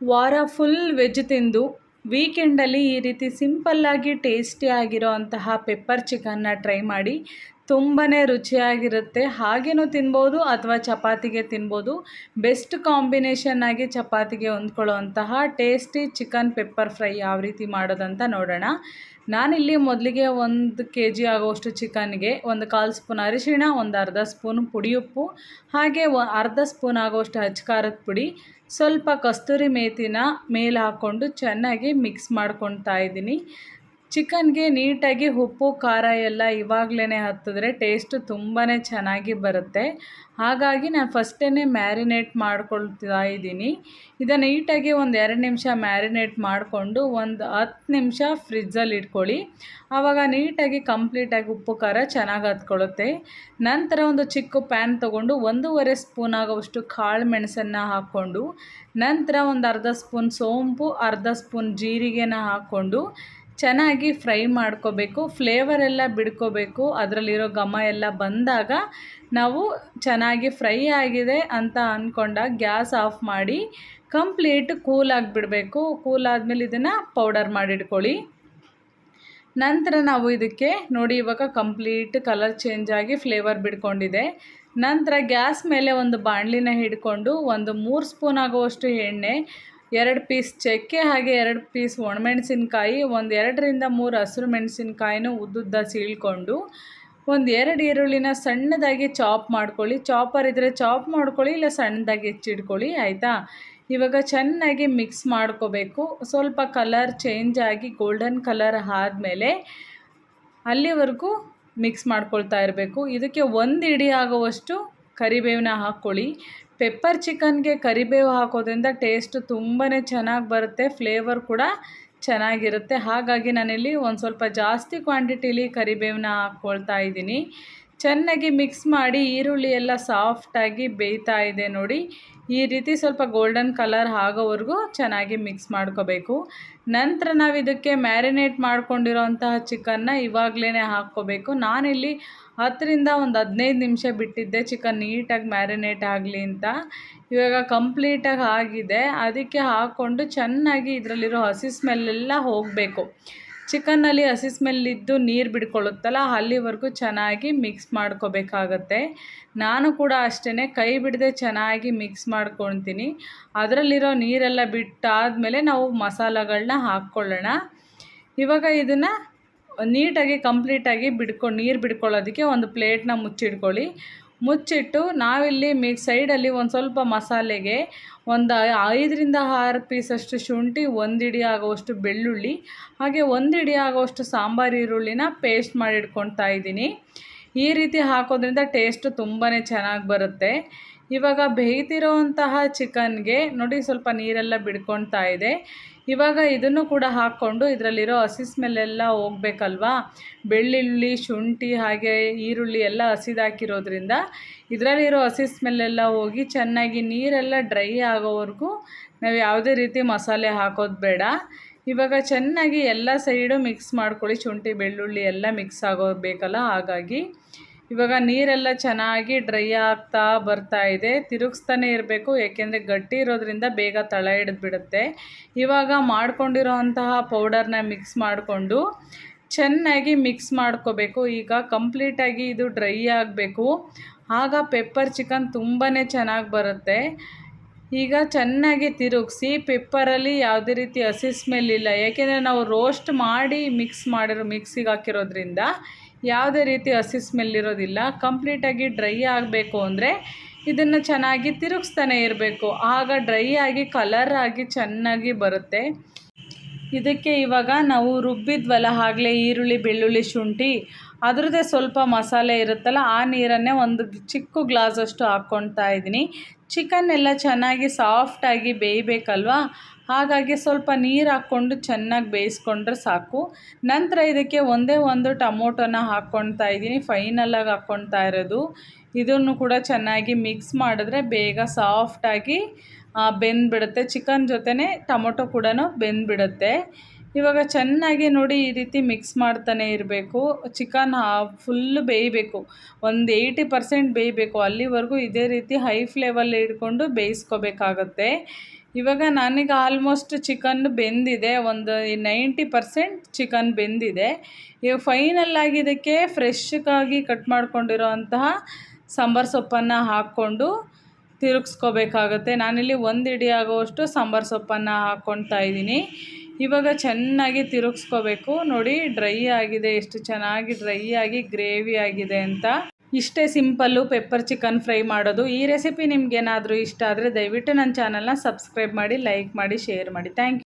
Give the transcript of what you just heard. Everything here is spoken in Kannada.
ವಾರ ಫುಲ್ ವೆಜ್ ತಿಂದು ವೀಕೆಂಡಲ್ಲಿ ಈ ರೀತಿ ಸಿಂಪಲ್ಲಾಗಿ ಟೇಸ್ಟಿ ಆಗಿರೋ ಅಂತಹ ಪೆಪ್ಪರ್ ಚಿಕನ್ನ ಟ್ರೈ ಮಾಡಿ. ತುಂಬಾ ರುಚಿಯಾಗಿರುತ್ತೆ. ಹಾಗೇನೂ ತಿನ್ಬೋದು ಅಥವಾ ಚಪಾತಿಗೆ ತಿನ್ಬೋದು. ಬೆಸ್ಟ್ ಕಾಂಬಿನೇಷನ್ ಆಗಿ ಚಪಾತಿಗೆ ಹೊಂದ್ಕೊಳ್ಳೋ ಅಂತಹ ಟೇಸ್ಟಿ ಚಿಕನ್ ಪೆಪ್ಪರ್ ಫ್ರೈ ಯಾವ ರೀತಿ ಮಾಡೋದಂತ ನೋಡೋಣ. ನಾನಿಲ್ಲಿ ಮೊದಲಿಗೆ 1 kg ಆಗೋಷ್ಟು ಚಿಕನ್ಗೆ 1/4 ಸ್ಪೂನ್ ಅರಿಶಿಣ, ಒಂದು ಅರ್ಧ ಸ್ಪೂನ್ ಪುಡಿಯುಪ್ಪು, ಹಾಗೆ ಅರ್ಧ ಸ್ಪೂನ್ ಆಗೋಷ್ಟು ಅಚ್ಕಾರದ ಪುಡಿ, ಸ್ವಲ್ಪ ಕಸ್ತೂರಿ ಮೇಥಿನ ಮೇಲೆ ಹಾಕ್ಕೊಂಡು ಚೆನ್ನಾಗಿ ಮಿಕ್ಸ್ ಮಾಡ್ಕೊಳ್ತಾ ಇದ್ದೀನಿ. ಚಿಕನ್ಗೆ ನೀಟಾಗಿ ಉಪ್ಪು ಖಾರ ಎಲ್ಲ ಇವಾಗಲೇ ಹತ್ತಿದ್ರೆ ಟೇಸ್ಟು ತುಂಬಾ ಚೆನ್ನಾಗಿ ಬರುತ್ತೆ. ಹಾಗಾಗಿ ನಾನು ಫಸ್ಟೇ ಮ್ಯಾರಿನೇಟ್ ಮಾಡ್ಕೊಳ್ತಾ ಇದ್ದೀನಿ. ಇದನ್ನು ನೀಟಾಗಿ ಒಂದು 2 ನಿಮಿಷ ಮ್ಯಾರಿನೇಟ್ ಮಾಡಿಕೊಂಡು ಒಂದು 10 ನಿಮಿಷ ಫ್ರಿಜ್ಜಲ್ಲಿ ಇಟ್ಕೊಳ್ಳಿ. ಆವಾಗ ನೀಟಾಗಿ ಕಂಪ್ಲೀಟಾಗಿ ಉಪ್ಪು ಖಾರ ಚೆನ್ನಾಗಿ ಹತ್ಕೊಳ್ಳುತ್ತೆ. ನಂತರ ಒಂದು ಚಿಕ್ಕ ಪ್ಯಾನ್ ತೊಗೊಂಡು 1.5 ಸ್ಪೂನ್ ಆಗೋಷ್ಟು ಕಾಳು ಮೆಣಸನ್ನು ಹಾಕ್ಕೊಂಡು, ನಂತರ ಒಂದು ಅರ್ಧ ಸ್ಪೂನ್ ಸೋಂಪು, ಅರ್ಧ ಸ್ಪೂನ್ ಜೀರಿಗೆನ ಹಾಕ್ಕೊಂಡು ಚೆನ್ನಾಗಿ ಫ್ರೈ ಮಾಡ್ಕೋಬೇಕು. ಫ್ಲೇವರ್ ಎಲ್ಲ ಬಿಡ್ಕೋಬೇಕು. ಅದರಲ್ಲಿರೋ ಘಮ ಎಲ್ಲ ಬಂದಾಗ ನಾವು ಚೆನ್ನಾಗಿ ಫ್ರೈ ಆಗಿದೆ ಅಂತ ಅಂದ್ಕೊಂಡಾಗ ಗ್ಯಾಸ್ ಆಫ್ ಮಾಡಿ ಕಂಪ್ಲೀಟ್ ಕೂಲಾಗಿ ಬಿಡಬೇಕು. ಕೂಲ್ ಆದಮೇಲೆ ಇದನ್ನು ಪೌಡರ್ ಮಾಡಿಟ್ಕೊಳ್ಳಿ. ನಂತರ ನಾವು ಇದಕ್ಕೆ ನೋಡಿ, ಇವಾಗ ಕಂಪ್ಲೀಟ್ ಕಲರ್ ಚೇಂಜ್ ಆಗಿ ಫ್ಲೇವರ್ ಬಿಡ್ಕೊಂಡಿದೆ. ನಂತರ ಗ್ಯಾಸ್ ಮೇಲೆ ಒಂದು ಬಾಣಲಿನ ಹಿಡ್ಕೊಂಡು ಒಂದು 3 ಸ್ಪೂನ್ ಆಗುವಷ್ಟು ಎಣ್ಣೆ, 2 ಪೀಸ್ ಚಕ್ಕೆ, ಹಾಗೆ 2 ಪೀಸ್ ಒಣಮೆಣಸಿನ್ಕಾಯಿ, ಒಂದು 2ರಿಂದ 3 ಹಸಿರು ಮೆಣಸಿನ್ಕಾಯಿನೂ ಉದ್ದುದ್ದ ಸೀಳ್ಕೊಂಡು, ಒಂದು 2 ಈರುಳ್ಳಿನ ಸಣ್ಣದಾಗಿ ಚಾಪ್ ಮಾಡ್ಕೊಳ್ಳಿ. ಚಾಪರ್ ಇದ್ದರೆ ಚಾಪ್ ಮಾಡ್ಕೊಳ್ಳಿ, ಇಲ್ಲ ಸಣ್ಣದಾಗಿ ಹೆಚ್ಚಿಟ್ಕೊಳ್ಳಿ, ಆಯಿತಾ. ಇವಾಗ ಚೆನ್ನಾಗಿ ಮಿಕ್ಸ್ ಮಾಡ್ಕೋಬೇಕು. ಸ್ವಲ್ಪ ಕಲರ್ ಚೇಂಜ್ ಆಗಿ ಗೋಲ್ಡನ್ ಕಲರ್ ಆದಮೇಲೆ ಅಲ್ಲಿವರೆಗೂ ಮಿಕ್ಸ್ ಮಾಡ್ಕೊಳ್ತಾ ಇರಬೇಕು. ಇದಕ್ಕೆ 1 ಇಡಿ ಆಗುವಷ್ಟು ಕರಿಬೇವನ್ನ ಹಾಕ್ಕೊಳ್ಳಿ. ಪೆಪ್ಪರ್ ಚಿಕನ್ಗೆ ಕರಿಬೇವು ಹಾಕೋದ್ರಿಂದ ಟೇಸ್ಟ್ ತುಂಬಾ ಚೆನ್ನಾಗಿ ಬರುತ್ತೆ, ಫ್ಲೇವರ್ ಕೂಡ ಚೆನ್ನಾಗಿರುತ್ತೆ. ಹಾಗಾಗಿ ನಾನಿಲ್ಲಿ ಒಂದು ಸ್ವಲ್ಪ ಜಾಸ್ತಿ ಕ್ವಾಂಟಿಟಿಲಿ ಕರಿಬೇವನ್ನ ಹಾಕ್ಕೊಳ್ತಾ ಇದ್ದೀನಿ. ಚೆನ್ನಾಗಿ ಮಿಕ್ಸ್ ಮಾಡಿ. ಈರುಳ್ಳಿ ಎಲ್ಲ ಸಾಫ್ಟಾಗಿ ಬೇಯ್ತಾ ಇದೆ ನೋಡಿ. ಈ ರೀತಿ ಸ್ವಲ್ಪ ಗೋಲ್ಡನ್ ಕಲರ್ ಆಗೋವರೆಗೂ ಚೆನ್ನಾಗಿ ಮಿಕ್ಸ್ ಮಾಡ್ಕೋಬೇಕು. ನಂತರ ನಾವು ಇದಕ್ಕೆ ಮ್ಯಾರಿನೇಟ್ ಮಾಡ್ಕೊಂಡಿರೋ ಅಂತಹ ಚಿಕನ್ನ ಇವಾಗಲೇ ಹಾಕ್ಕೋಬೇಕು. ನಾನಿಲ್ಲಿ 10ರಿಂದ ಒಂದು 15 ನಿಮಿಷ ಬಿಟ್ಟಿದ್ದೆ ಚಿಕನ್ ನೀಟಾಗಿ ಮ್ಯಾರಿನೇಟ್ ಆಗಲಿ ಅಂತ. ಇವಾಗ ಕಂಪ್ಲೀಟಾಗಿ ಆಗಿದೆ. ಅದಕ್ಕೆ ಹಾಕ್ಕೊಂಡು ಚೆನ್ನಾಗಿ ಇದರಲ್ಲಿರೋ ಹಸಿ ಸ್ಮೆಲ್ಲೆಲ್ಲ ಹೋಗಬೇಕು. ಚಿಕನ್ನಲ್ಲಿ ಹಸಿ ಸ್ಮೆಲ್ಲಿದ್ದು ನೀರು ಬಿಡ್ಕೊಳ್ಳುತ್ತಲ್ಲ, ಅಲ್ಲಿವರೆಗೂ ಚೆನ್ನಾಗಿ ಮಿಕ್ಸ್ ಮಾಡ್ಕೋಬೇಕಾಗತ್ತೆ. ನಾನು ಕೂಡ ಅಷ್ಟೇ ಕೈ ಬಿಡದೆ ಚೆನ್ನಾಗಿ ಮಿಕ್ಸ್ ಮಾಡ್ಕೊಳ್ತೀನಿ. ಅದರಲ್ಲಿರೋ ನೀರೆಲ್ಲ ಬಿಟ್ಟಾದಮೇಲೆ ನಾವು ಮಸಾಲೆಗಳನ್ನ ಹಾಕ್ಕೊಳ್ಳೋಣ. ಇವಾಗ ಇದನ್ನು ನೀಟಾಗಿ ಕಂಪ್ಲೀಟಾಗಿ ನೀರು ಬಿಡ್ಕೊಳ್ಳೋದಕ್ಕೆ ಒಂದು ಪ್ಲೇಟ್ನ ಮುಚ್ಚಿಟ್ಕೊಳ್ಳಿ. ಮುಚ್ಚಿಟ್ಟು ನಾವಿಲ್ಲಿ ಸೈಡಲ್ಲಿ ಒಂದು ಸ್ವಲ್ಪ ಮಸಾಲೆಗೆ ಒಂದು 5ರಿಂದ 6 ಪೀಸಷ್ಟು ಶುಂಠಿ, 1 ಇಡಿ ಆಗೋವಷ್ಟು ಬೆಳ್ಳುಳ್ಳಿ, ಹಾಗೆ 1 ಇಡಿ ಆಗೋವಷ್ಟು ಸಾಂಬಾರು ಈರುಳ್ಳಿನ ಪೇಸ್ಟ್ ಮಾಡಿ ಇಟ್ಕೊಳ್ತಾ ಇದ್ದೀನಿ. ಈ ರೀತಿ ಹಾಕೋದ್ರಿಂದ ಟೇಸ್ಟು ತುಂಬಾ ಚೆನ್ನಾಗಿ ಬರುತ್ತೆ. ಇವಾಗ ಬೇಯ್ತಿರೋವಂತಹ ಚಿಕನ್ಗೆ ನೋಡಿ ಸ್ವಲ್ಪ ನೀರೆಲ್ಲ ಬಿಡ್ಕೊಳ್ತಾ ಇದೆ. ಇವಾಗ ಇದನ್ನು ಕೂಡ ಹಾಕ್ಕೊಂಡು ಇದರಲ್ಲಿರೋ ಹಸಿ ಸ್ಮೆಲ್ಲೆಲ್ಲ ಹೋಗ್ಬೇಕಲ್ವಾ. ಬೆಳ್ಳುಳ್ಳಿ, ಶುಂಠಿ ಹಾಗೆ ಈರುಳ್ಳಿ ಎಲ್ಲ ಹಸಿದಾಕಿರೋದ್ರಿಂದ ಇದರಲ್ಲಿರೋ ಹಸಿ ಸ್ಮೆಲ್ಲೆಲ್ಲ ಹೋಗಿ ಚೆನ್ನಾಗಿ ನೀರೆಲ್ಲ ಡ್ರೈ ಆಗೋವರೆಗೂ ನಾವು ಯಾವುದೇ ರೀತಿ ಮಸಾಲೆ ಹಾಕೋದು ಬೇಡ. ಇವಾಗ ಚೆನ್ನಾಗಿ ಎಲ್ಲ ಸೈಡು ಮಿಕ್ಸ್ ಮಾಡ್ಕೊಳ್ಳಿ. ಶುಂಠಿ ಬೆಳ್ಳುಳ್ಳಿ ಎಲ್ಲ ಮಿಕ್ಸ್ ಆಗೋಬೇಕಲ್ಲ, ಹಾಗಾಗಿ ಇವಾಗ ನೀರೆಲ್ಲ ಚೆನ್ನಾಗಿ ಡ್ರೈ ಆಗ್ತಾ ಬರ್ತಾ ಇದೆ. ತಿರುಗಿಸ್ತಾನೆ ಇರಬೇಕು, ಏಕೆಂದರೆ ಗಟ್ಟಿ ಇರೋದ್ರಿಂದ ಬೇಗ ತಳ ಹಿಡಿದ್ಬಿಡುತ್ತೆ. ಇವಾಗ ಮಾಡ್ಕೊಂಡಿರೋ ಅಂತಹ ಪೌಡರ್ನ ಮಿಕ್ಸ್ ಮಾಡಿಕೊಂಡು ಚೆನ್ನಾಗಿ ಮಿಕ್ಸ್ ಮಾಡ್ಕೋಬೇಕು. ಈಗ ಕಂಪ್ಲೀಟಾಗಿ ಇದು ಡ್ರೈ ಆಗಬೇಕು, ಆಗ ಪೆಪ್ಪರ್ ಚಿಕನ್ ತುಂಬಾ ಚೆನ್ನಾಗಿ ಬರುತ್ತೆ. ಈಗ ಚೆನ್ನಾಗಿ ತಿರುಗಿಸಿ. ಪೆಪ್ಪರಲ್ಲಿ ಯಾವುದೇ ರೀತಿ ಹಸಿ ಸ್ಮೆಲ್ ಇಲ್ಲ, ಏಕೆಂದರೆ ನಾವು ರೋಸ್ಟ್ ಮಾಡಿ ಮಿಕ್ಸಿಗೆ ಹಾಕಿರೋದ್ರಿಂದ ಯಾವುದೇ ರೀತಿ ಹಸಿ ಸ್ಮೆಲ್ ಇರೋದಿಲ್ಲ. ಕಂಪ್ಲೀಟಾಗಿ ಡ್ರೈ ಆಗಬೇಕು ಅಂದರೆ ಇದನ್ನು ಚೆನ್ನಾಗಿ ತಿರುಗಿಸ್ತಾನೆ ಇರಬೇಕು, ಆಗ ಡ್ರೈ ಆಗಿ ಕಲರ್ ಆಗಿ ಚೆನ್ನಾಗಿ ಬರುತ್ತೆ. ಇದಕ್ಕೆ ಇವಾಗ ನಾವು ರುಬ್ಬಿದ್ವಲ್ಲ ಆಗಲೇ ಈರುಳ್ಳಿ, ಬೆಳ್ಳುಳ್ಳಿ, ಶುಂಠಿ, ಅದರದ್ದೇ ಸ್ವಲ್ಪ ಮಸಾಲೆ ಇರುತ್ತಲ್ಲ, ಆ ನೀರನ್ನೇ ಒಂದು ಚಿಕ್ಕ ಗ್ಲಾಸಷ್ಟು ಹಾಕ್ಕೊಳ್ತಾ ಇದ್ದೀನಿ. ಚಿಕನ್ ಎಲ್ಲ ಚೆನ್ನಾಗಿ ಸಾಫ್ಟಾಗಿ ಬೇಯಬೇಕಲ್ವ, ಹಾಗಾಗಿ ಸ್ವಲ್ಪ ನೀರು ಹಾಕ್ಕೊಂಡು ಚೆನ್ನಾಗಿ ಬೇಯಿಸ್ಕೊಂಡ್ರೆ ಸಾಕು. ನಂತರ ಇದಕ್ಕೆ ಒಂದೇ ಒಂದು ಟೊಮೊಟೊನ ಹಾಕ್ಕೊಳ್ತಾ ಇದ್ದೀನಿ, ಫೈನಲಾಗಿ ಹಾಕ್ಕೊಳ್ತಾ ಇರೋದು. ಇದನ್ನು ಕೂಡ ಚೆನ್ನಾಗಿ ಮಿಕ್ಸ್ ಮಾಡಿದ್ರೆ ಬೇಗ ಸಾಫ್ಟಾಗಿ ಬೆಂದ್ಬಿಡುತ್ತೆ. ಚಿಕನ್ ಜೊತೆನೇ ಟೊಮೊಟೊ ಕೂಡ ಬೆಂದ್ಬಿಡುತ್ತೆ. ಇವಾಗ ಚೆನ್ನಾಗಿ ನೋಡಿ ಈ ರೀತಿ ಮಿಕ್ಸ್ ಮಾಡ್ತಾನೆ ಇರಬೇಕು. ಚಿಕನ್ ಫುಲ್ಲು ಬೇಯಬೇಕು, ಒಂದು 80% ಬೇಯಬೇಕು. ಅಲ್ಲಿವರೆಗೂ ಇದೇ ರೀತಿ ಹೈ ಫ್ಲೇಮಲ್ಲಿ ಇಟ್ಕೊಂಡು ಬೇಯಿಸ್ಕೋಬೇಕಾಗತ್ತೆ. ಇವಾಗ ನನಗೆ ಆಲ್ಮೋಸ್ಟ್ ಚಿಕನ್ ಬೆಂದಿದೆ, ಒಂದು 90% ಚಿಕನ್ ಬೆಂದಿದೆ. ಇವಾಗ ಫೈನಲ್ ಆಗಿ ಇದಕ್ಕೆ ಫ್ರೆಶ್ಶಾಗಿ ಕಟ್ ಮಾಡ್ಕೊಂಡಿರೋ ಅಂತಹ ಸಾಂಬಾರು ಸೊಪ್ಪನ್ನು ಹಾಕ್ಕೊಂಡು ತಿರುಗಿಸ್ಕೋಬೇಕಾಗುತ್ತೆ. ನಾನಿಲ್ಲಿ 1 ಹಿಡಿ ಆಗುವಷ್ಟು ಸಾಂಬಾರು ಸೊಪ್ಪನ್ನು ಹಾಕ್ಕೊಳ್ತಾ ಇದ್ದೀನಿ. ಇವಾಗ ಚೆನ್ನಾಗಿ ತಿರುಗಿಸ್ಕೋಬೇಕು. ನೋಡಿ ಡ್ರೈ ಆಗಿದೆ, ಎಷ್ಟು ಚೆನ್ನಾಗಿ ಡ್ರೈ ಆಗಿ ಗ್ರೇವಿ ಆಗಿದೆ ಅಂತ. ಇಷ್ಟೇ ಸಿಂಪಲ್ಲು ಪೆಪ್ಪರ್ ಚಿಕನ್ ಫ್ರೈ ಮಾಡೋದು. ಈ ರೆಸಿಪಿ ನಿಮ್ಗೇನಾದರೂ ಇಷ್ಟ ಆದರೆ ದಯವಿಟ್ಟು ನನ್ನ ಚಾನಲ್ನ ಸಬ್ಸ್ಕ್ರೈಬ್ ಮಾಡಿ, ಲೈಕ್ ಮಾಡಿ, ಶೇರ್ ಮಾಡಿ. Thank you.